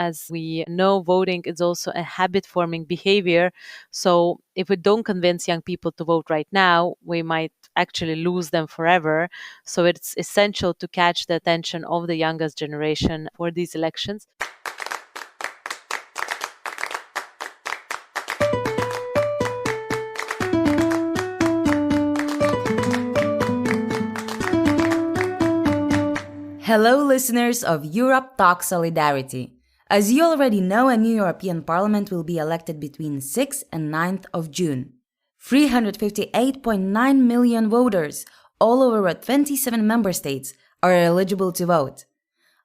as we know, voting is also a habit-forming behavior. So if we don't convince young people to vote right now, we might actually lose them forever. So it's essential to catch the attention of the youngest generation for these elections. Hello, listeners of Europe Talk Solidarity. As you already know, a new European Parliament will be elected between 6th and 9th of June. 358.9 million voters, all over 27 member states, are eligible to vote.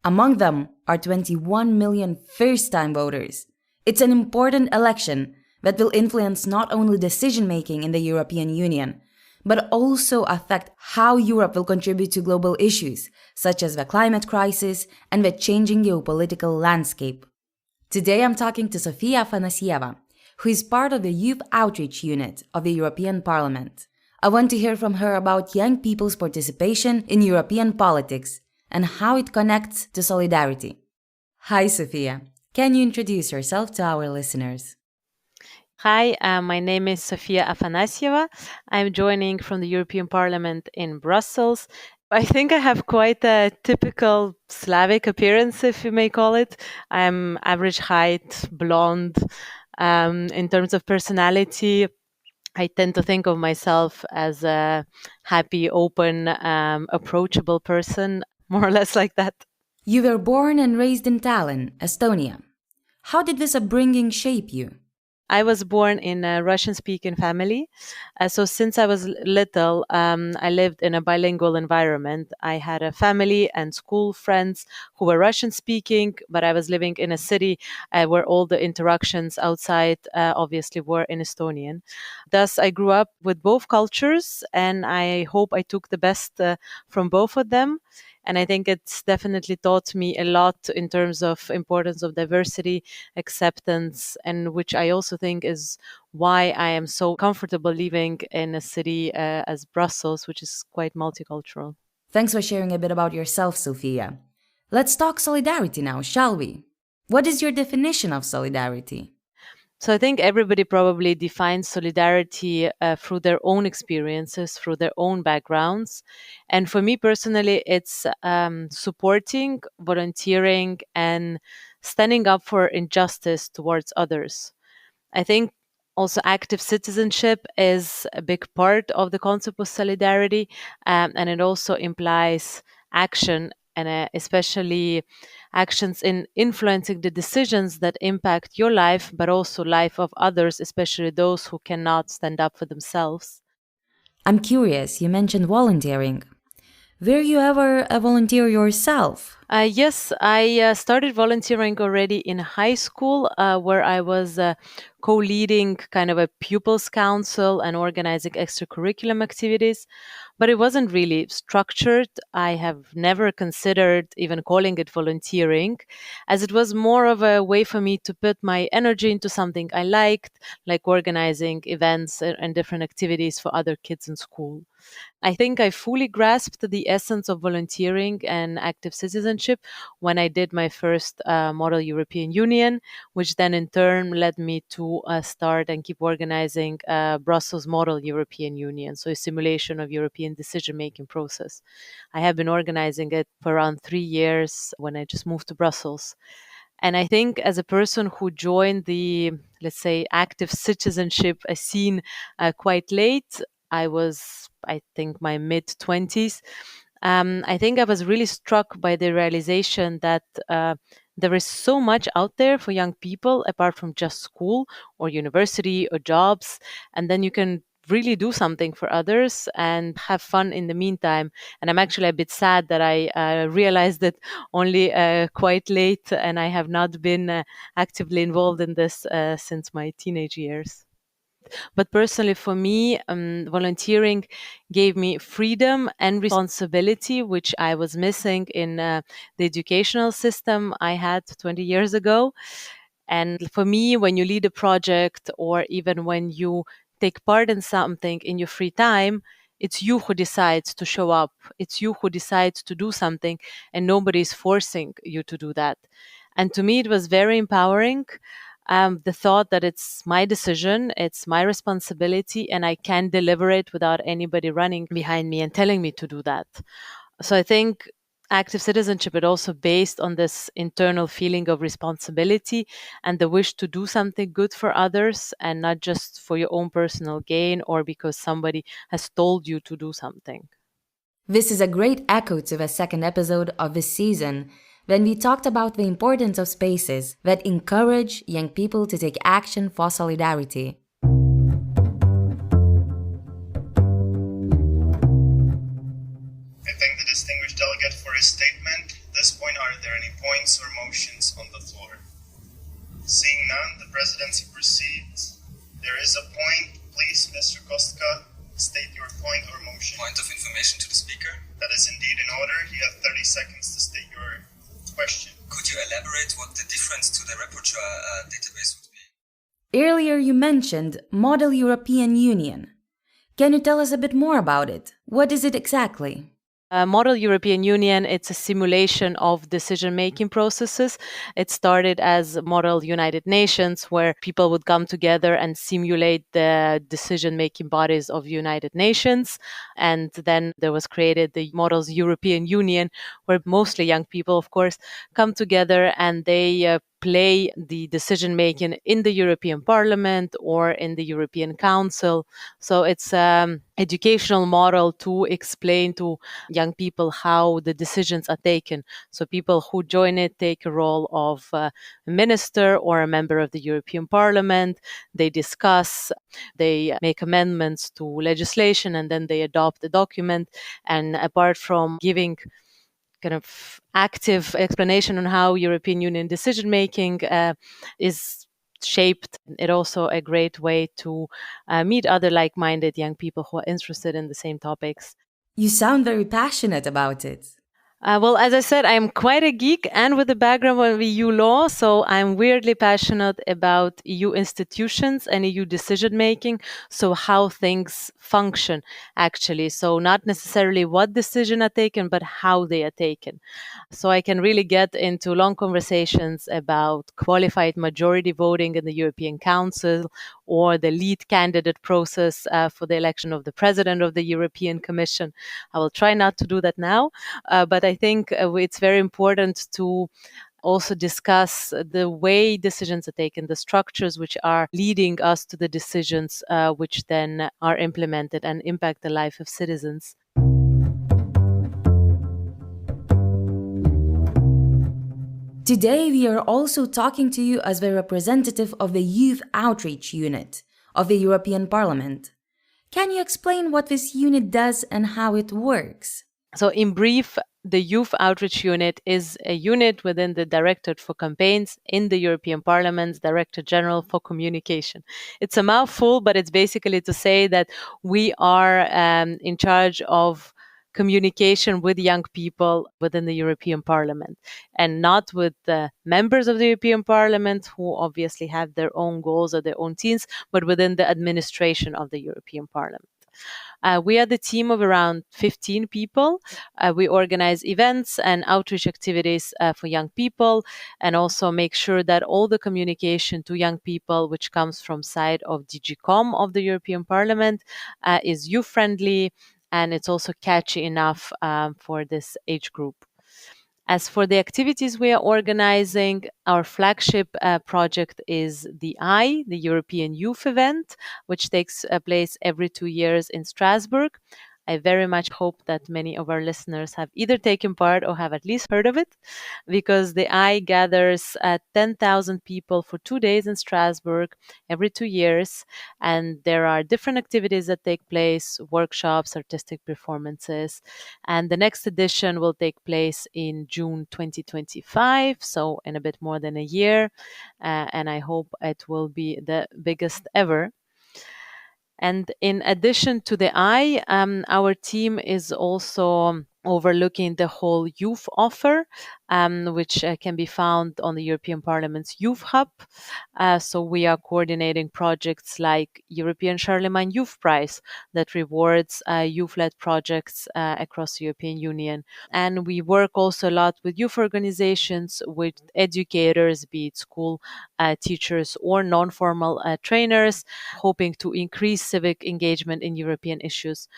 Among them are 21 million first-time voters. It's an important election that will influence not only decision-making in the European Union, but also affect how Europe will contribute to global issues, such as the climate crisis and the changing geopolitical landscape. Today I'm talking to Sofia Afanasjeva, who is part of the Youth Outreach Unit of the European Parliament. I want to hear from her about young people's participation in European politics and how it connects to solidarity. Hi, Sofia. Can you introduce yourself to our listeners? Hi, my name is Sofia Afanasjeva. I'm joining from the European Parliament in Brussels. I think I have quite a typical Slavic appearance, if you may call it. I'm average height, blonde. In terms of personality, I tend to think of myself as a happy, open, approachable person, more or less like that. You were born and raised in Tallinn, Estonia. How did this upbringing shape you? I was born in a Russian-speaking family. So since I was little, I lived in a bilingual environment. I had a family and school friends who were Russian-speaking, but I was living in a city where all the interactions outside obviously were in Estonian. Thus, I grew up with both cultures, and I hope I took the best from both of them. And I think it's definitely taught me a lot in terms of importance of diversity, acceptance, and which I also think is why I am so comfortable living in a city as Brussels, which is quite multicultural. Thanks for sharing a bit about yourself, Sofia. Let's talk solidarity now, shall we? What is your definition of solidarity? So I think everybody probably defines solidarity through their own experiences, through their own backgrounds. And for me personally, it's supporting, volunteering, and standing up for injustice towards others. I think also active citizenship is a big part of the concept of solidarity, and it also implies action, and especially actions in influencing the decisions that impact your life, but also life of others, especially those who cannot stand up for themselves. I'm curious, you mentioned volunteering. Were you ever a volunteer yourself? Yes, I started volunteering already in high school, where I was co-leading kind of a pupils council and organizing extracurriculum activities, but it wasn't really structured. I have never considered even calling it volunteering, as it was more of a way for me to put my energy into something I liked, like organizing events and different activities for other kids in school. I think I fully grasped the essence of volunteering and active citizenship when I did my first Model European Union, which then in turn led me to start and keep organizing Brussels Model European Union, so a simulation of European decision-making process. I have been organizing it for around 3 years when I just moved to Brussels. And I think as a person who joined the, let's say, active citizenship scene quite late, I was, I think, my mid-20s. I think I was really struck by the realization that there is so much out there for young people apart from just school or university or jobs. And then you can really do something for others and have fun in the meantime. And I'm actually a bit sad that I realized it only quite late, and I have not been actively involved in this since my teenage years. But personally, for me, volunteering gave me freedom and responsibility, which I was missing in the educational system I had 20 years ago. And for me, when you lead a project or even when you take part in something in your free time, it's you who decides to show up. It's you who decides to do something, and nobody is forcing you to do that. And to me, it was very empowering. The thought that it's my decision, it's my responsibility, and I can deliver it without anybody running behind me and telling me to do that. So I think active citizenship is also based on this internal feeling of responsibility and the wish to do something good for others and not just for your own personal gain or because somebody has told you to do something. This is a great echo to the second episode of this season, when we talked about the importance of spaces that encourage young people to take action for solidarity. I thank the distinguished delegate for his statement. At this point, are there any points or motions on the floor? Seeing none, the presidency proceeds. There is a point. Please, Mr. Kostka, state your point or motion. Point of information to the speaker. That is indeed in order. You have 30 seconds to state your question. Could you elaborate what the difference to the rapporteur database would be? Earlier you mentioned Model European Union. Can you tell us a bit more about it? What is it exactly? Model European Union, it's a simulation of decision-making processes. It started as Model United Nations, where people would come together and simulate the decision-making bodies of United Nations. And then there was created the Models European Union, where mostly young people, of course, come together and they play the decision making in the European Parliament or in the European Council. So it's an educational model to explain to young people how the decisions are taken. So people who join it take a role of a minister or a member of the European Parliament. They discuss, they make amendments to legislation, and then they adopt a document. And apart from giving kind of active explanation on how European Union decision making is shaped, it also a great way to meet other like-minded young people who are interested in the same topics. You sound very passionate about it. Well, as I said, I'm quite a geek and with a background in EU law, so I'm weirdly passionate about EU institutions and EU decision making, so how things function actually. So not necessarily what decisions are taken, but how they are taken. So I can really get into long conversations about qualified majority voting in the European Council or the lead candidate process for the election of the president of the European Commission. I will try not to do that now, but I think it's very important to also discuss the way decisions are taken, the structures which are leading us to the decisions which then are implemented and impact the life of citizens. Today, we are also talking to you as the representative of the Youth Outreach Unit of the European Parliament. Can you explain what this unit does and how it works? So in brief, the Youth Outreach Unit is a unit within the Directorate for Campaigns in the European Parliament's Director General for Communication. It's a mouthful, but it's basically to say that we are in charge of communication with young people within the European Parliament, and not with the members of the European Parliament who obviously have their own goals or their own teams, but within the administration of the European Parliament. We are the team of around 15 people. We organize events and outreach activities for young people, and also make sure that all the communication to young people, which comes from side of DG COM of the European Parliament, is youth-friendly, and it's also catchy enough for this age group. As for the activities we are organizing, our flagship project is the European Youth Event, which takes place every 2 years in Strasbourg. I very much hope that many of our listeners have either taken part or have at least heard of it, because the gathers 10,000 people for 2 days in Strasbourg every 2 years. And there are different activities that take place, workshops, artistic performances. And the next edition will take place in June 2025, so in a bit more than a year. And I hope it will be the biggest ever. And in addition to the our team is also overlooking the whole youth offer, which can be found on the European Parliament's Youth Hub. So we are coordinating projects like European Charlemagne Youth Prize that rewards youth-led projects across the European Union. And we work also a lot with youth organizations, with educators, be it school teachers or non-formal trainers, hoping to increase civic engagement in European issues.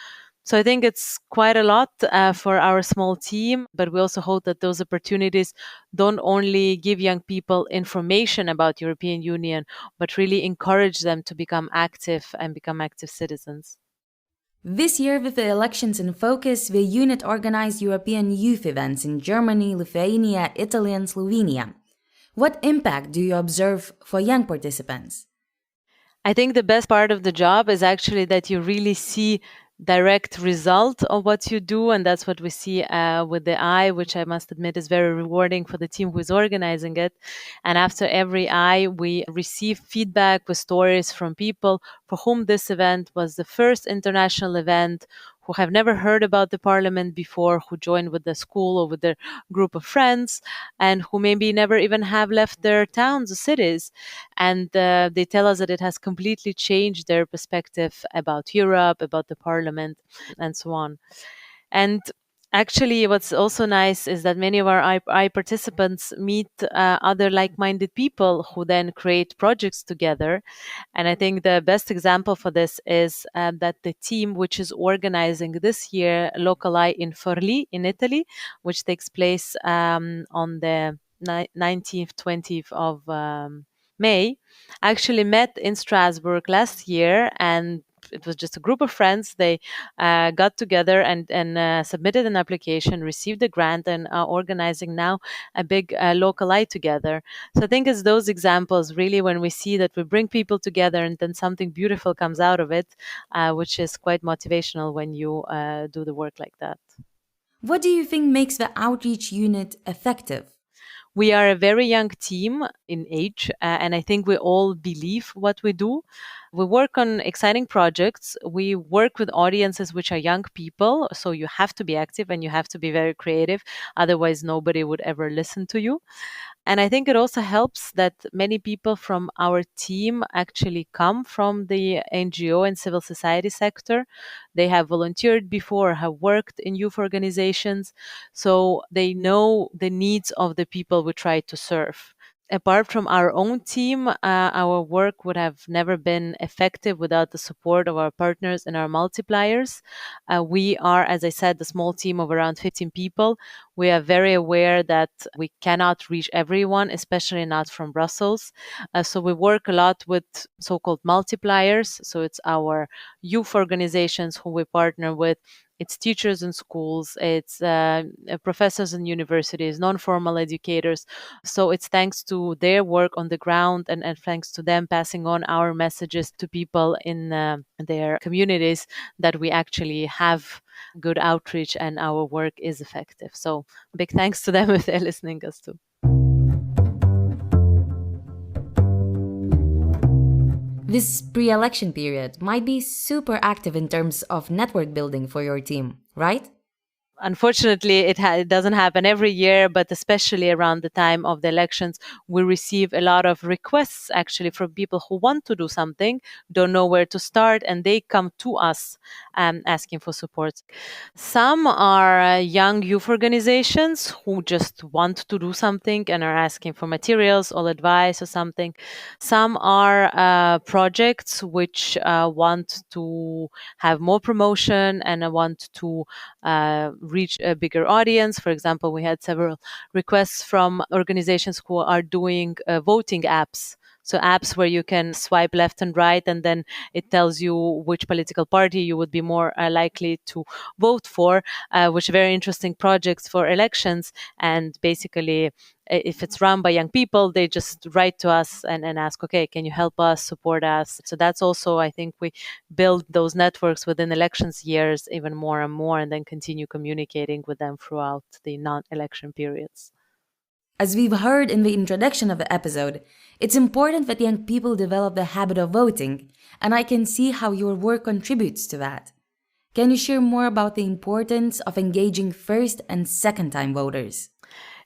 So I think it's quite a lot for our small team, but we also hope that those opportunities don't only give young people information about European Union, but really encourage them to become active and become active citizens. This year, with the elections in focus, the unit organized European youth events in Germany, Lithuania, Italy, and Slovenia. What impact do you observe for young participants? I think the best part of the job is actually that you really see direct result of what you do, and that's what we see with the eye, which I must admit is very rewarding for the team who is organizing it. And after every eye, we receive feedback with stories from people for whom this event was the first international event, who have never heard about the parliament before, who joined with the school or with their group of friends, and who maybe never even have left their towns or cities. And they tell us that it has completely changed their perspective about Europe, about the parliament, and so on. And actually, what's also nice is that many of our I participants meet other like-minded people who then create projects together. And I think the best example for this is that the team which is organizing this year Local Eye in Forlì in Italy, which takes place on the 19th, 20th of May, actually met in Strasbourg last year, and it was just a group of friends. They got together and submitted an application, received a grant, and are organizing now a big local eye together. So I think it's those examples really when we see that we bring people together and then something beautiful comes out of it, which is quite motivational when you do the work like that. What do you think makes the outreach unit effective? We are a very young team in age, and I think we all believe what we do. We work on exciting projects. We work with audiences which are young people, so you have to be active and you have to be very creative. Otherwise, nobody would ever listen to you. And I think it also helps that many people from our team actually come from the NGO and civil society sector. They have volunteered before, have worked in youth organizations, so they know the needs of the people we try to serve. Apart from our own team, our work would have never been effective without the support of our partners and our multipliers. We are, as I said, a small team of around 15 people. We are very aware that we cannot reach everyone, especially not from Brussels. So we work a lot with so-called multipliers. So it's our youth organizations who we partner with. It's teachers in schools, it's professors in universities, non-formal educators. So it's thanks to their work on the ground and thanks to them passing on our messages to people in their communities that we actually have good outreach and our work is effective. So big thanks to them if they're listening us too. This pre-election period might be super active in terms of network building for your team, right? Unfortunately, it doesn't happen every year, but especially around the time of the elections, we receive a lot of requests actually from people who want to do something, don't know where to start, and they come to us asking for support. Some are young youth organizations who just want to do something and are asking for materials or advice or something. Some are projects which want to have more promotion and want to reach a bigger audience. For example, we had several requests from organizations who are doing voting apps. So apps where you can swipe left and right, and then it tells you which political party you would be more likely to vote for, which are very interesting projects for elections. And basically, if it's run by young people, they just write to us and ask, okay, can you help us, support us? So that's also, I think we build those networks within elections years even more and more, and then continue communicating with them throughout the non-election periods. As we've heard in the introduction of the episode, it's important that young people develop the habit of voting, and I can see how your work contributes to that. Can you share more about the importance of engaging first and second time voters?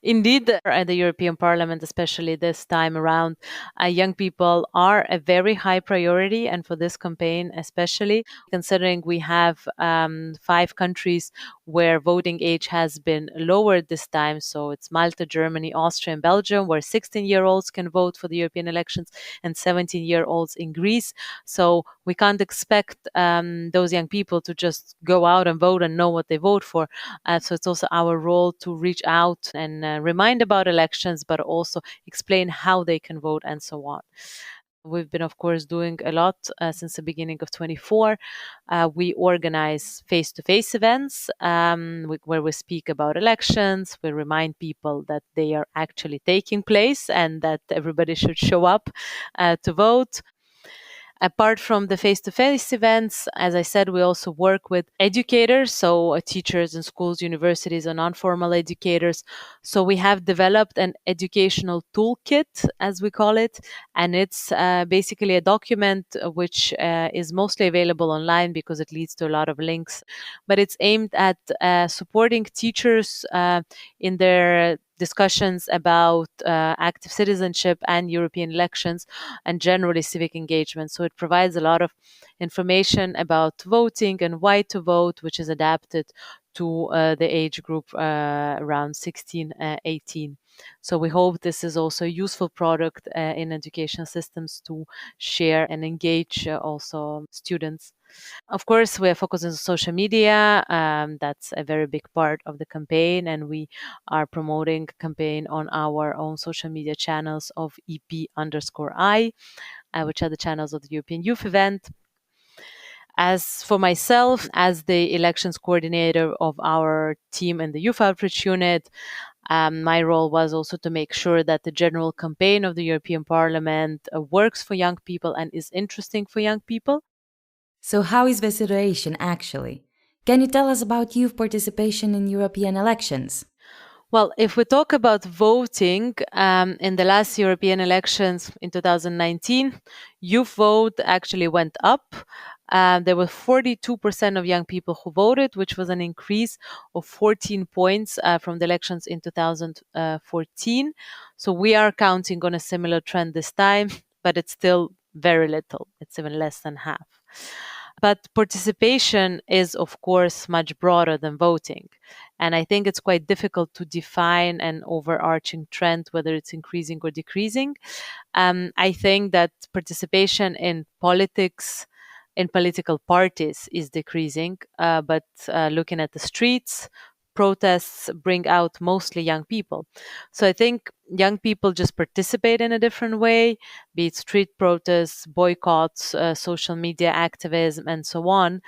Indeed, at the European Parliament, especially this time around, young people are a very high priority. And for this campaign, especially considering we have 5 countries where voting age has been lowered this time. So it's Malta, Germany, Austria, and Belgium, where 16-year-olds can vote for the European elections and 17-year-olds in Greece. So we can't expect those young people to just go out and vote and know what they vote for. So it's also our role to reach out and remind about elections, but also explain how they can vote and so on. We've been, of course, doing a lot since the beginning of 24. We organize face-to-face events where we speak about elections. We remind people that they are actually taking place and that everybody should show up to vote. Apart from the face-to-face events, as I said, we also work with educators, so teachers in schools, universities, and non-formal educators. So we have developed an educational toolkit, as we call it, and it's basically a document which is mostly available online because it leads to a lot of links. But it's aimed at supporting teachers in their discussions about active citizenship and European elections and generally civic engagement. So it provides a lot of information about voting and why to vote, which is adapted to the age group around 16, 18. So we hope this is also a useful product in education systems to share and engage also students. Of course, we are focusing on social media. That's a very big part of the campaign, and we are promoting campaign on our own social media channels of EP_I, which are the channels of the European Youth Event. As for myself, as the elections coordinator of our team in the Youth Outreach Unit, my role was also to make sure that the general campaign of the European Parliament works for young people and is interesting for young people. So, how is the situation actually? Can you tell us about youth participation in European elections? Well, if we talk about voting, in the last European elections in 2019, youth vote actually went up. There were 42% of young people who voted, which was an increase of 14 points from the elections in 2014. So we are counting on a similar trend this time, but it's still very little. It's even less than half. But participation is, of course, much broader than voting. And I think it's quite difficult to define an overarching trend, whether it's increasing or decreasing. I think that participation in politics, in political parties, is decreasing. But looking at the streets, protests bring out mostly young people. So I think young people just participate in a different way, be it street protests, boycotts, social media activism, and so on.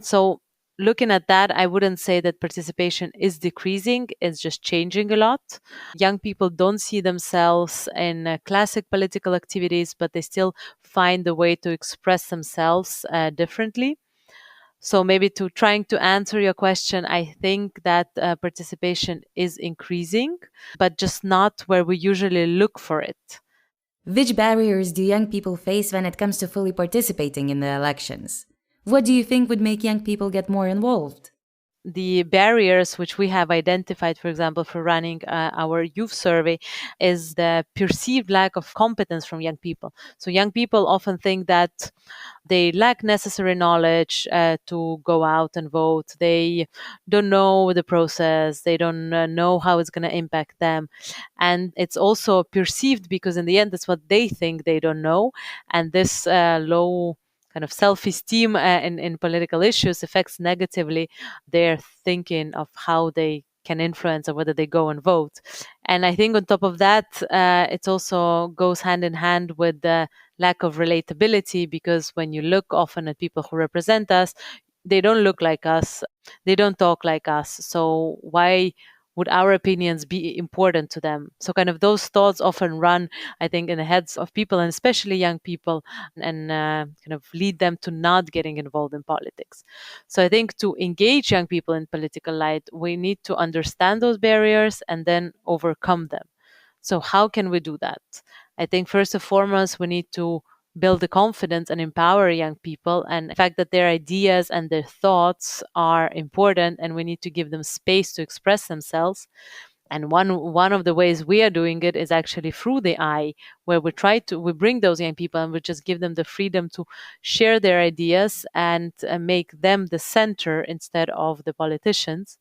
So looking at that, I wouldn't say that participation is decreasing, it's just changing a lot. Young people don't see themselves in classic political activities, but they still find a way to express themselves differently. So maybe to trying to answer your question, I think that participation is increasing, but just not where we usually look for it. Which barriers do young people face when it comes to fully participating in the elections? What do you think would make young people get more involved? The barriers which we have identified, for example, for running our youth survey, is the perceived lack of competence from young people. So young people often think that they lack necessary knowledge to go out and vote. They don't know the process. They don't know how it's going to impact them. And it's also perceived because in the end, that's what they think they don't know. And this low kind of self-esteem in political issues affects negatively their thinking of how they can influence or whether they go and vote. And I think on top of that, it also goes hand in hand with the lack of relatability, because when you look often at people who represent us, they don't look like us, they don't talk like us. So why would our opinions be important to them? So kind of those thoughts often run, I think, in the heads of people, and especially young people, and kind of lead them to not getting involved in politics. So I think to engage young people in political life, we need to understand those barriers and then overcome them. So how can we do that? I think first and foremost, we need to build the confidence and empower young people, and the fact that their ideas and their thoughts are important and we need to give them space to express themselves. And one of the ways we are doing it is actually through the eye, where we bring those young people and we just give them the freedom to share their ideas and make them the center instead of the politicians.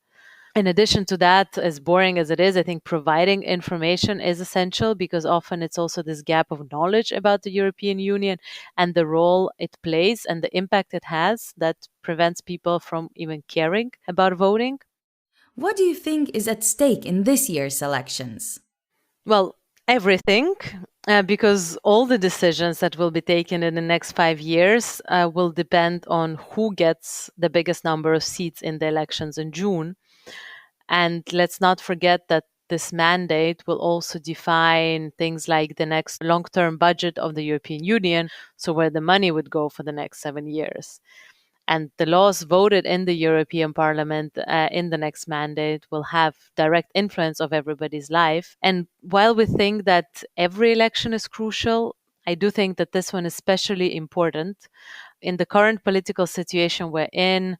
In addition to that, as boring as it is, I think providing information is essential, because often it's also this gap of knowledge about the European Union and the role it plays and the impact it has that prevents people from even caring about voting. What do you think is at stake in this year's elections? Well, everything, because all the decisions that will be taken in the next 5 years will depend on who gets the biggest number of seats in the elections in June. And let's not forget that this mandate will also define things like the next long-term budget of the European Union, so where the money would go for the next 7 years. And the laws voted in the European Parliament in the next mandate will have direct influence of everybody's life. And while we think that every election is crucial, I do think that this one is especially important. In the current political situation we're in,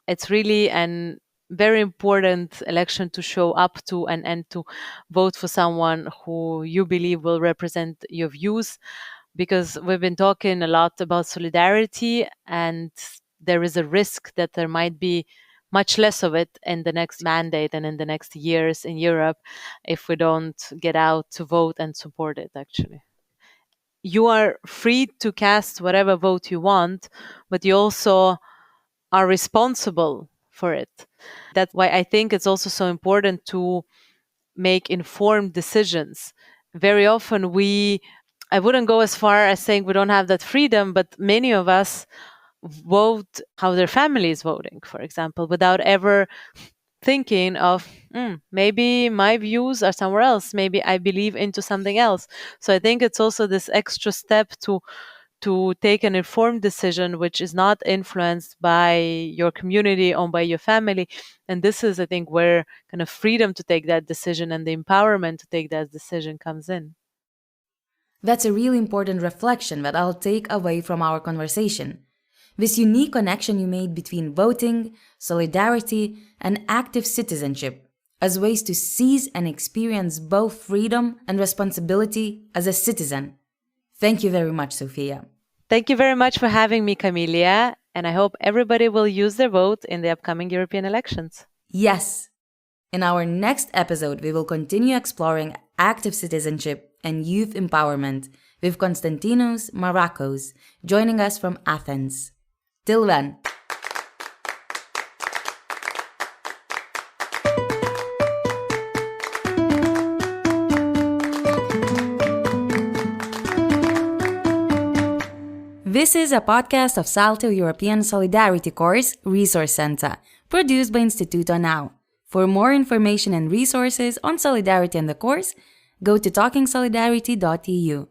it's really an very important election to show up to and to vote for someone who you believe will represent your views, because we've been talking a lot about solidarity, and there is a risk that there might be much less of it in the next mandate and in the next years in Europe if we don't get out to vote and support it, actually. You are free to cast whatever vote you want, but you also are responsible for it. That's why I think it's also so important to make informed decisions. Very often I wouldn't go as far as saying we don't have that freedom, but many of us vote how their family is voting, for example, without ever thinking of maybe my views are somewhere else, maybe I believe into something else. So I think it's also this extra step to take an informed decision which is not influenced by your community or by your family. And this is, I think, where kind of freedom to take that decision and the empowerment to take that decision comes in. That's a really important reflection that I'll take away from our conversation. This unique connection you made between voting, solidarity, and active citizenship as ways to seize and experience both freedom and responsibility as a citizen. Thank you very much, Sofia. Thank you very much for having me, Kamilija, and I hope everybody will use their vote in the upcoming European elections. Yes! In our next episode, we will continue exploring active citizenship and youth empowerment with Konstantinos Marakos joining us from Athens. Till then! This is a podcast of SALTO European Solidarity Course Resource Center, produced by Instituto NOW. For more information and resources on solidarity and the course, go to talkingsolidarity.eu.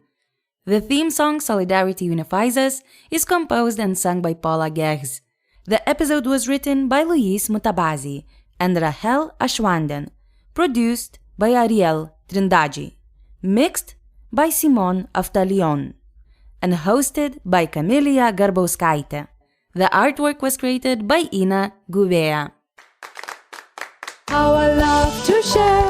The theme song Solidarity Unifies Us is composed and sung by Paula Gehrs. The episode was written by Luis Mutabazi and Rahel Ashwanden, produced by Ariel Trindade, mixed by Simon Aftalión, and hosted by Kamilija Garbauskaite. The artwork was created by Ina Gouveia. Our love to share.